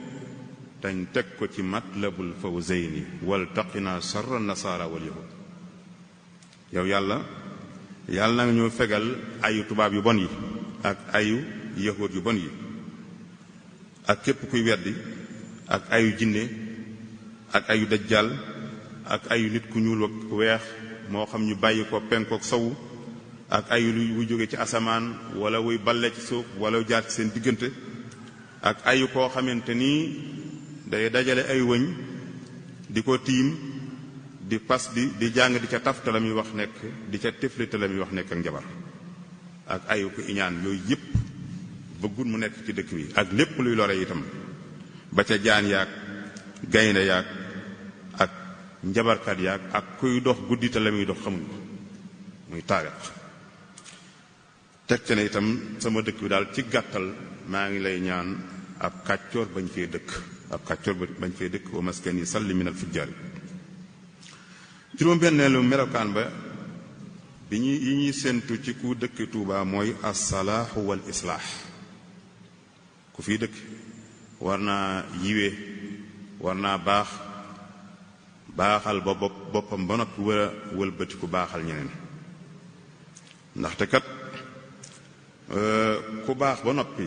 tañ teg ko ci matlabul fawzayni wal taqina sharra nasaara wal yahud yow yàlla na nga ñu fegal ayu tubaab yu bon yi ak ayu yahud yu bon yi ak képp kuy weddi ak ayu jinne ak ayu dajjal ak ayu nit ku ñuul ak weex moo xam ñu bàyyi ko penkook sowu ak ayu luy jóge ci asamaan wala wuy balle ci suuf wala jaar ci seen diggante ak ayu koo xamante nii day dajale ay wëñ di ko tiim di pas di jàng di ca taf te la muy wax nekk di ca tefli te la muy wax nekk ak njabar ak ayu ko iñaan yooyu yépp bëggul mu nekk ci dëkk bi ak lépp luy lore itam ba ca jaan yaag gaynde yaag ak njabarkat yaag ak kuy dox guddi te la muy dox xamuñ ko muy taariq teg ca ne itam sama dëkk bi daal ci gàttal maa ngi lay ñaan ab kàccoor bañ fee dëkk wa maskani salli min al fujjaari juróom-benneelu melokaan ba yi ñuy séentu ci ku dëkk Tuuba mooy assalaaxu wal islaax ku fiy dëkk war naa yiwee war naa baaxal ba boppam ba noppi war a wëlbatiku baaxal ñeneen ndaxte kat ku baax ba noppi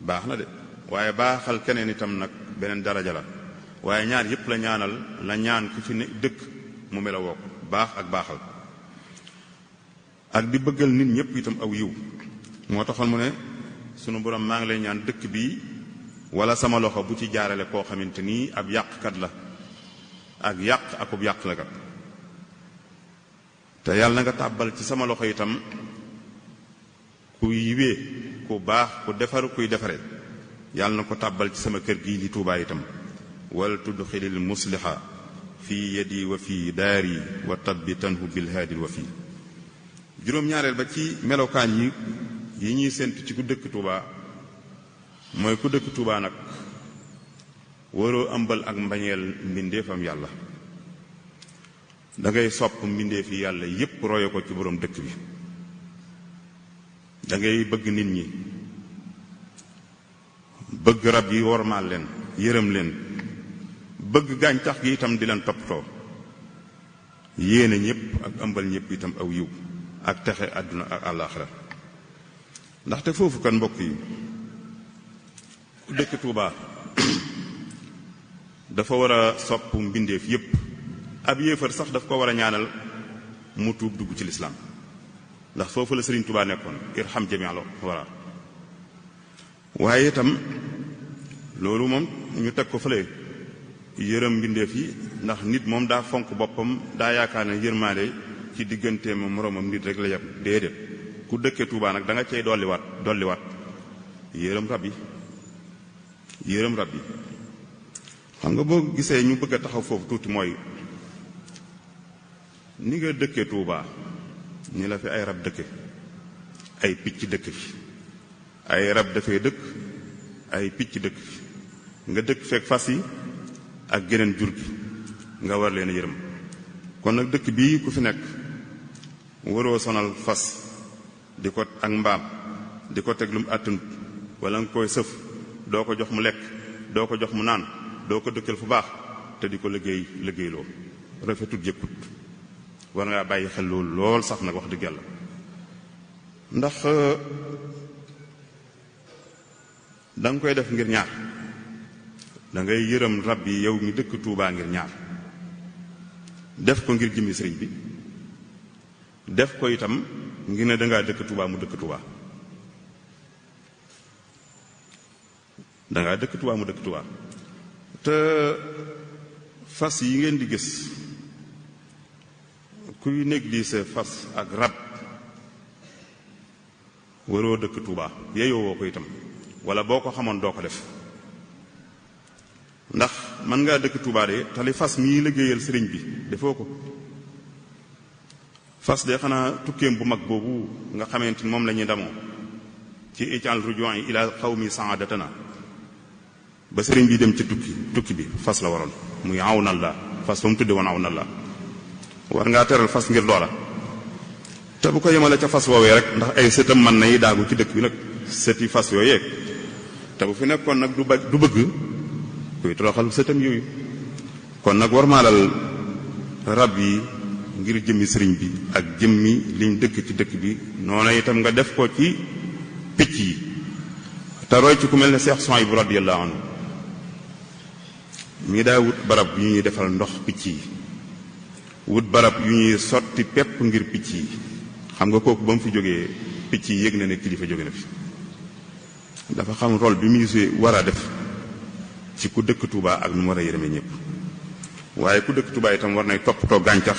baax na de waaye baaxal keneen itam nag beneen daraja la waaye ñaar yépp la ñaan ku fi ne dëkk mu mela woo ko baax ak baaxal ak di bëggal nit ñépp itam aw yiw moo taxoon mu ne sunu borom maa ngi lay ñaan dëkk bi wala sama loxo bu ci jaarale koo xamante nii ab yàqkat la ak yàq akub yàq la kat te yàlla na nga tàbbal ci sama loxo itam ku yiwee ku baax ku defaru kuy defare yàlla na ko tàbbal ci sama kër gii di Tuubaa itam wal tudxilil musliha fii yadi wa fii daari wa tabbitanhu bilhaadil wa fii juróom-ñaareel ba ci melokaan yi ñuy séentu ci ku dëkk Tuubaa mooy ku dëkk Tuubaa nag waroo ëmbal ak mbañeel mbindeefam yàlla dangay sopp mbindeefi yàlla yépp roye ko ci boroom dëkk bi dangay bëgg nit ñi bëgg rab yi wormaal leen yërëm leen bëgg gàncax gi itam di leen toppatoo yéene ñépp ak ëmbal ñépp itam aw yiw ak texe àdduna ak àllaaxira ndaxte foofu kan mbokk yi ku dëkk Tuubaa dafa war a sopp mbindeef yépp ab yéefar sax daf ko war a ñaanal mu tuub dugg ci lislaam ndax foofu la Sëriñ Tuubaa nekkoon irham jami'al wara waaye itam loolu moom ñu teg ko fële yërëm mbindeef yi ndax nit moom daa fonk boppam daa yaakaar ne yërmaande ci digganteem moroomam nit rek la yem déedéet ku dëkkee Tuubaa nag da nga cey dolliwaat yërëm rab yi xam nga boo gisee ñu bëgg a taxaw foofu tuuti mooy ni nga dëkkee Tuubaa ni la fi ay rab dëkke ay picc dëkk fi ay rab dafay dëkk ay picc dëkk fi nga dëkk fekk fas yi ak geneen jur gi nga war leen a yërëm kon nag dëkk bii ku fi nekk waroo sonal fas di ko ak mbaam di ko teg lu mu àttanut wala nga koy sëf doo ko jox mu lekk doo ko jox mu naan doo ko dëkkal fu baax te di ko liggéeyloo rafetut jëkkut war ngaa bàyyi xel loolu lool sax nag wax dëgg yàlla ndax da nga koy def ngir ñaar da ngay yërëm rab yi yow mi dëkk Tuubaa ngir ñaar def ko ngir jëmmi sëriñ bi def ko itam ngir ne dangaa dëkk Tuubaa mu dëkk Tuubaa dangaa dëkk Tuubaa mu dëkk Tuubaa te fas yi ngeen di gis kuy négliger fas ak rab waroo dëkk Tuubaa yeeyoo woo ko itam wala boo ko xamoon doo ko def ndax mën ngaa dëkk Tuubaa de tali fas mii liggéeyal sëriñ bi defoo ko fas de xanaa tukkeem bu mag boobu nga xamante ni moom la ñuy damoo ci ical rujuan yi ila qawmi saadatana ba sëriñ bi dem ci tukki bi fas la waroon muy aw na la fas ba mu tudde woon aw na la war ngaa teral fas ngir loola te bu ko yemale ca fas woowee rek ndax ay sëtam mën nay daagu ci dëkk bi nag sëti fas yooyee te bu fi nekkoon nag du bëgg kuy toroxal sëtam yooyu kon nag war maalal rab yi ngir jëmmi sëriñ bi ak jëmmi liñ dëkk ci dëkk bi noonu itam nga def ko ci picc yi te roy ci ku mel ne Seex Suhaybu radiyallahu anhu mi daa wut barab yu ñuy defal ndox picc yi wut barab yu ñuy sotti pepp ngir picc yi xam nga kooku ba mu fi jógee picc yi yëg na ne kilifa jóge na fi dafa xam rôle bi muy war a def ci ku dëkk Tuubaa ak nu mu war a yërëme ñëpp waaye ku dëkk Tuubaa itam war nay toppatoo gàncax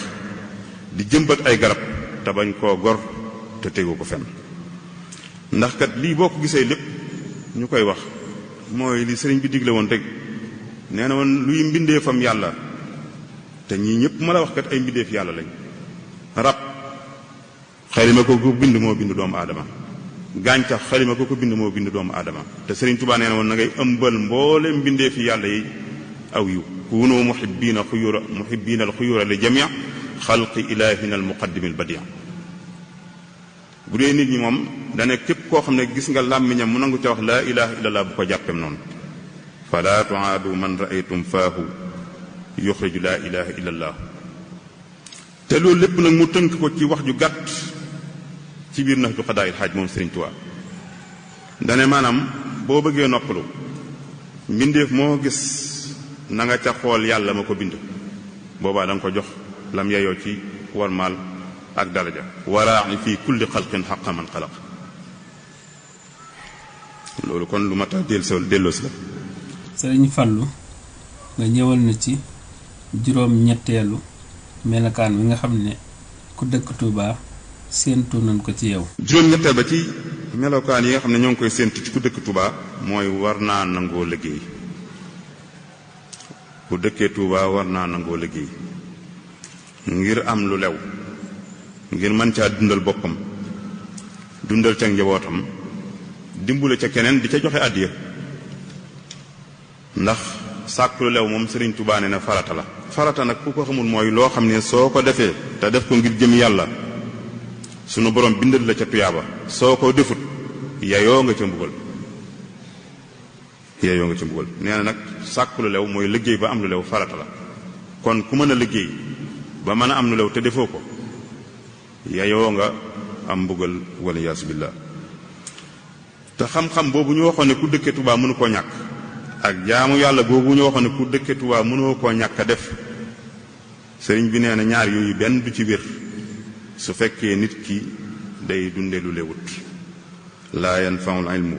di jëmbat ay garab te bañ koo gor te tegu ko fenn ndax kat lii boo ko gisee lépp ñu koy wax mooy li sëriñ bi digle woon rek nee na woon luy mbindeefam yàlla te ñii ñëpp ma la wax kat ay mbindeef yàlla lañ rab xalima ko ko bind moo bind doomu aadama gàncax xalima ko ko bind moo bind doomu aadama te sëriñ Tuubaa nee na woon na ngay ëmbal mboolem mbindeefi yàlla yi aw yiw kunu muhibbiina al xuyura li jamii xalqi ilaahina al muqaddimi al badia bu dee nit ñi moom dane képp koo xam ne gis nga làmmiñam mu nangu ca wax laa ilaha illallah bu ko jàppem noonu fala tuaadu man raaytum faahu yuxriju laa ilaha illallah te loolu lépp nag mu tënk ko ci wax ju gàtt ci biir nax ju xadaayil xaaj moom Sëriñ Tuubaa dane maanaam boo bëggee noppalu mbindeef moo gis na nga ca xool yàlla ma ko bind boobaa da nga ko jox lam yeyoo ci warmaal ak daraja waraaxi fii kulli xalqin xaqa man xalaq loolu kon lu mat a delloo si la Sëriñ Fallu nga ñëwal na ci juróom ñetteelu melokaan wi nga xam ne ku dëkk Tuubaa séentu nañ ko ci yow. juróom ñetteel ba ci melokaan yi nga xam ne ñoo ngi koy séentu ci ku dëkk Tuubaa mooy war naa nangoo liggéey ku dëkkee Tuubaa war naa nangoo liggéey ngir am lu lew ngir mën caa dundal boppam dundal ca njabootam dimbule ca keneen di ca joxe àddiya ndax sàkku lu lew moom Sëriñ Tuubaa ne na farata la farata nag ku ko xamul mooy loo xam ne soo ko defee te def ko ngir jëm yàlla sunu borom bindal la ca tuyaaba soo ko defut yayoo nga ca mbugal nee na nag sàkku lu lew mooy liggéey ba am lu lew farata la kon ku mën a liggéey ba mën a am lu lew te defoo ko yayoo nga am mbugal wala yaasu billah te xam-xam boobu ñu waxoon ne ku dëkke Tuubaa mënu koo ñàkk ak jaamu yàlla boobu ñu waxoon ne ku dëkke Tuubaa mënoo koo ñàkk a def sëriñ bi nee na ñaar yooyu benn du ci wér su fekkee nit ki day dunde lu lewut laa yanfau al ilmu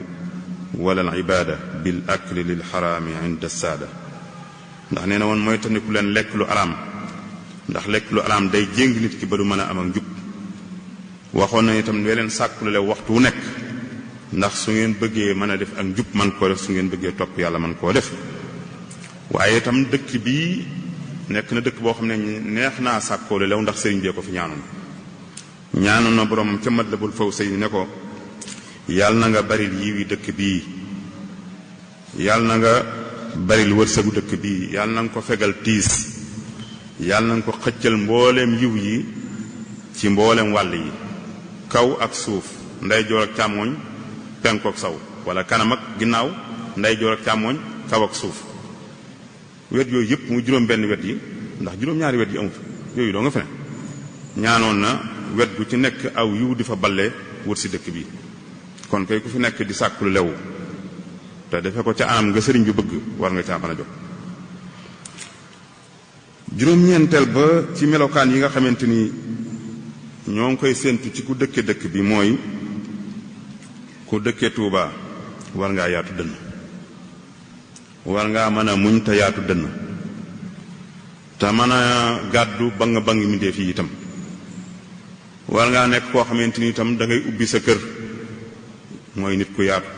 wala al ibada bil akli lil xaraami inda saada ndax nee na woon mooy tandiku leen lekk lu araam ndax lekk lu araam day jéng nit ki ba du mën a am ak njub waxoon na itam ne leen sàkku lu lew waxtu wu nekk ndax su ngeen bëggee mën a def ak njub man koo def su ngeen bëggee topp yàlla man koo def waaye itam dëkk bii nekk na dëkk boo xam ne neex naa sàkkoo lu lew ndax sëriñ bee ko fi ñaanoon na boromam ca Matlabul Fawzayni ne ko yàlla na nga baril yiwi dëkk bii yàlla na nga baril wërsëgu dëkk bii yàlla na nga ko fegal tiis yàlla na nga ko xëccal mbooleem yiw yi ci mbooleem wàll yi kaw ak suuf ndeyjoor ak càmmooñ penku ak saw wala kanam ak ginnaaw ndeyjoor ak càmmooñ kaw ak suuf wet yooyu yëpp mu juróom benn wet yi ndax juróom-ñaari wet yi amut yooyu doo nga fe ne ñaanoon na wet gu ci nekk aw yiw di fa balle wër si dëkk bi kon kay ku fi nekk di sàkku lu lew te defe ko ca anam nga sëriñ bi bëgg war nga caa mën a jot juróom-ñeenteel ba ci melokaan yi nga xamante ni ñoo ngi koy séentu ci ku dëkke dëkk bi mooy ku dëkke Tuubaa war ngaa yaatu dënn war ngaa mën a muñ te yaatu dënn te mën a gàddu ba nga bangi mindéef yi itam war ngaa nekk koo xamante ni itam da ngay ubbi sa kër mooy nit ku yaatu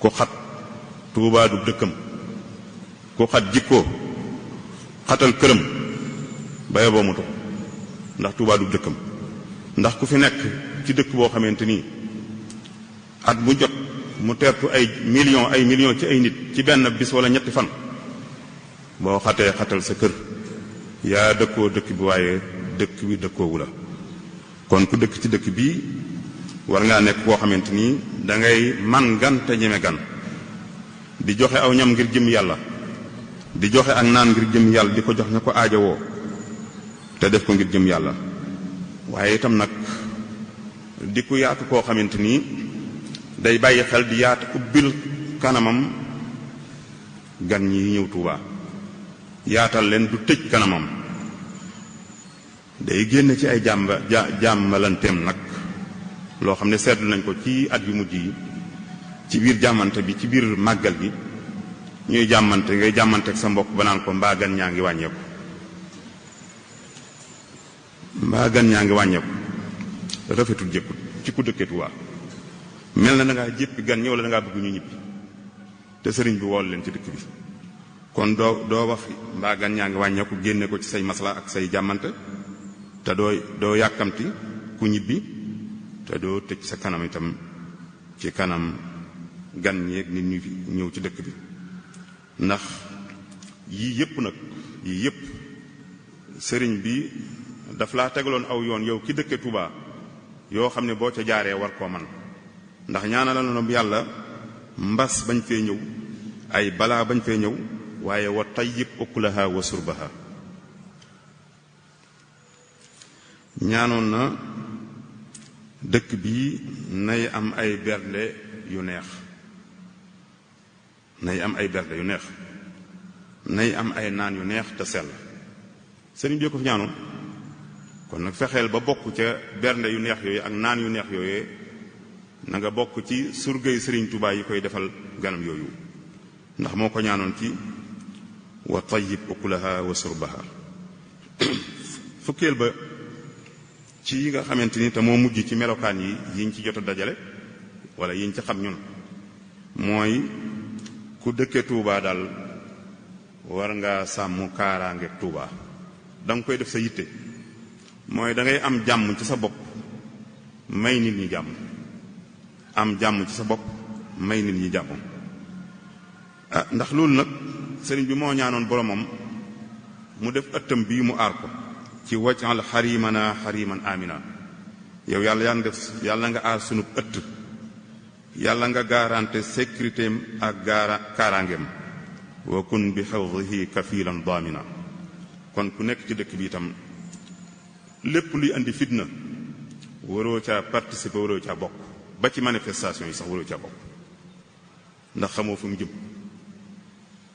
ku xat Tuubaa du dëkkam ku xat jikkoo xatal këram baye boo mu to ndax Tuubaa du dëkkam ndax ku fi nekk ci dëkk boo xamante ni at mu jot mu teertu ay millions ci ay nit ci benn bis wala ñetti fan boo xatee xatal sa kër yaa dëkkoo dëkk bi waaye dëkk bi dëkkoowu la kon ku dëkk ci dëkk bii war ngaa nekk koo xamante ni da ngay man gan te ñeme gan di joxe aw ñam ngir jëm yàlla di joxe ak naan ngir jëm yàlla di ko jox ña ko aajowoo te def ko ngir jëm yàlla waaye itam nag di ku yaatu koo xamante ni day bàyyi xel di yaatu ubbil kanamam gan ñi ñëw Tuubaa yaatal leen du tëj kanamam day génn ci ay jàmmalanteem nag loo xam ne seetlu nañ ko ci at yu mujj yi ci biir jàmmante bi ci biir màggal gi ñuy jàmmante ngay jàmmante ak sa mbokk ba naan ko mbaa gan ñaa ngi wàññeeku mbaa gan ñaa ngi wàññeeku rafetul jëkkut ci ku dëkkee Tuubaa mel na da ngaa jéppi gan ñëw la da ngaa bëgg ñu ñibbi te sëriñ bi wool leen ci dëkk bi kon doo wax mbaa gan ñaa ngi wàññeeku génne ko ci say masla ak say jàmmante te doo yàkkamti ku ñibbi te doo tëj sa kanam itam ci kanam gan ñeeg nit ñu ñëw ci dëkk bi ndax yii yépp nag yii yépp sëriñ bi daf laa tegaloon aw yoon yow ki dëkke Tuubaa yoo xam ne boo ca jaaree war koo man ndax ñaanal na yàlla mbas bañ fee ñëw ay balaa bañ fee ñëw waaye wa tayyib ukulaha wa surbaha ñaanoon na dëkk bi nay am ay bernde yu neex nay am ay bernde yu neex nay am ay naan yu neex te sell sëriñ bi ko fi ñaanoon kon nag fexeel ba bokk ca bernde yu neex yooyu ak naan yu neex yooyu na nga bokk ci surgay sëriñ Tuubaa yi koy defal ganam yooyu ndax moo ko ñaanoon ci wa tayyib ukulaha wa surbaha fukkeel ba ci yi nga xamante ni te moo mujj ci melokaan yi yiñ ci jot a dajale wala yiñ ci xam ñun mooy ku dëkke Tuubaa daal war nga sàmm kaaraange Tuubaa da nga koy def sa yitte mooy da ngay am jàmm ci sa bopp may nit ñi jàmm am jàmm ci sa bopp may nit ñi jàmm ndax loolu nag sëriñ bi moo ñaanoon boromam mu def ëttam bii mu aar ko ci wajal xarimana xariman amina yow yàlla nga aar sunub ëtt yàlla nga garanté sécurité am ak kaaraangeem wa kun bi xawdihi kafilan damina kon ku nekk ci dëkk bi itam lépp luy andi fitna waroo caa participer waroo caa bokk ba ci manifestation yi sax waroo ca bokk ndax xamoo fu mu jëm.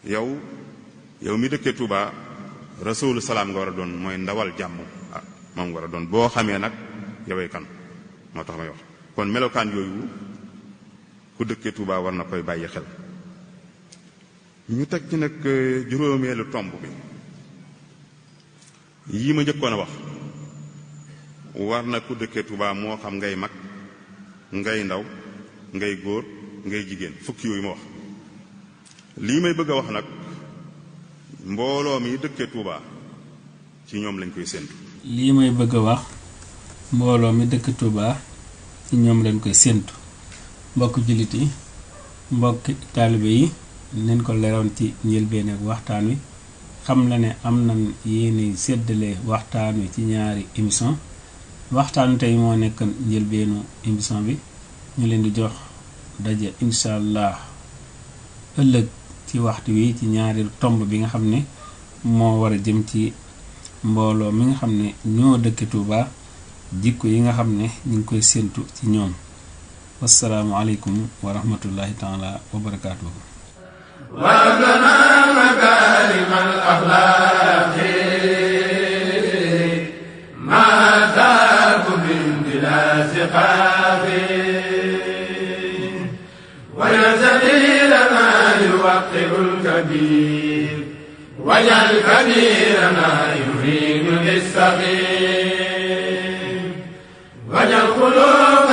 yow mi dëkkee Touba rasulu salaam nga war a doon, mooy ndawal jàmm moom nga war a doon. boo xamee nag yowee kan moo tax may wax. kon melokaan yooyu ku dëkkee Touba war na koy bàyyi xel. ñu teg ci nag juróomeelu tomb bi yii ma njëkkoon a wax war na ku dëkkee Touba moo xam ngay mag ngay ndaw ngay góor ngay jigéen, fukki yooyu ma wax. lii may bëgg a wax nag mbooloo mi dëkkee Touba ci ñoom lañ koy séentu. lii may bëgg a wax mbooloo mi dëkk Touba ci ñoom lañ koy séentu. mbokk jullit yi, mbokk taalibe yi, nañ ko leeroon ci njëlbéen ak waxtaan wi. xam la ne am nañ yéene séddale waxtaan wi ci ñaari émission. waxtaan tey moo nekk njëlbéenu émission bi. ñu leen di jox daje incha allah ëllëg ci waxtu wi ci ñaari tomb bi nga xam ne moo war a jëm ci mbooloo mi nga xam ne ñoo dëkk Touba, jikko yi nga xam ne ñu ngi koy séentu ci ñoom. wassalaamu aleykum wa rahmatullahi taala wa barakaatuhu. وابلنا مكارم الأخلاق ما ذاك من بلا سقاق ويزدي لنا يوقر الكبير وجعل كبيرنا يهين للصغير وجعل قلوب